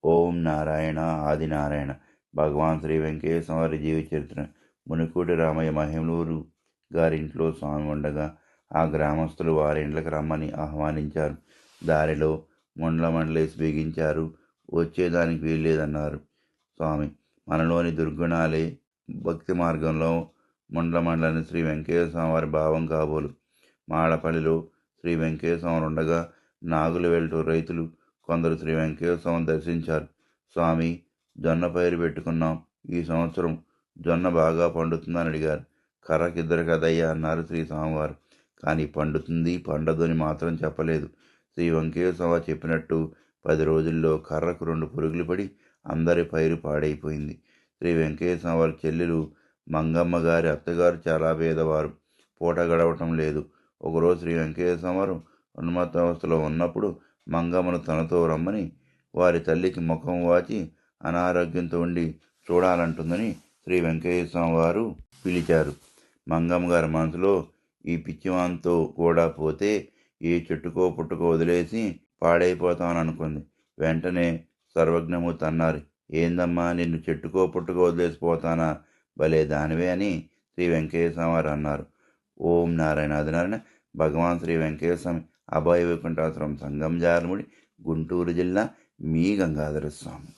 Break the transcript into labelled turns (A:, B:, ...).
A: ఓం నారాయణ ఆదినారాయణ. భగవాన్ శ్రీ వెంకటేశ్వర వారి జీవిత చరిత్ర. మునికోటి రామయ్య మహిమలూరు గారింట్లో స్వామి ఉండగా ఆ గ్రామస్తులు వారింట్లోకి రమ్మని ఆహ్వానించారు. దారిలో మండలేసి బిగించారు. వచ్చేదానికి వీల్లేదన్నారు. స్వామి మనలోని దుర్గుణాలే భక్తి మార్గంలో మండలని శ్రీ వెంకటేశ్వర వారి భావం కాబోలు. మాడపల్లిలో శ్రీ వెంకటేశ్వర ఉండగా నాగుల వెళ్తూ రైతులు కొందరు శ్రీ వెంకటేశ్వరం దర్శించారు. స్వామి జొన్న పైరు పెట్టుకున్నాం, ఈ సంవత్సరం జొన్న బాగా పండుతుందని అడిగారు. కర్రకిద్దరు కదయ్యా అన్నారు శ్రీ స్వామివారు. కానీ పండుతుంది పండదు అని మాత్రం చెప్పలేదు. శ్రీ వెంకటేశ్వర చెప్పినట్టు 10 రోజుల్లో కర్రకు 2 పురుగులు పడి అందరి పైరు పాడైపోయింది. శ్రీ వెంకటేశ్వర వారి చెల్లెలు మంగమ్మ గారి అత్తగారు చాలా పేదవారు, పూట గడవటం లేదు. ఒకరోజు శ్రీ వెంకటేశ్వర వారు ఉన్మత్తావస్థలో ఉన్నప్పుడు మంగమ్మను తనతో రమ్మని వారి తల్లికి ముఖం వాచి అనారోగ్యంతో ఉండి చూడాలంటుందని శ్రీ వెంకటేశ్వర వారు పిలిచారు. మంగమ్మ గారి మనసులో ఈ పిచ్చివాంతో కూడా పోతే ఏ చెట్టుకో పుట్టుకో వదిలేసి పాడైపోతాననుకుంది. వెంటనే సర్వజ్ఞమూర్తి అన్నారు, ఏందమ్మా నిన్ను చెట్టుకో పుట్టుకో వదిలేసిపోతానా, భలే దానివే అని శ్రీ వెంకటేశ్వర వారు అన్నారు. ఓం నారాయణ ఆదినారాయణ. భగవాన్ శ్రీ వెంకటేశ్వర అభయ వైకుంఠాశ్రమం సంగం జారముడి, గుంటూరు జిల్లా మీ గంగాధర స్వామి.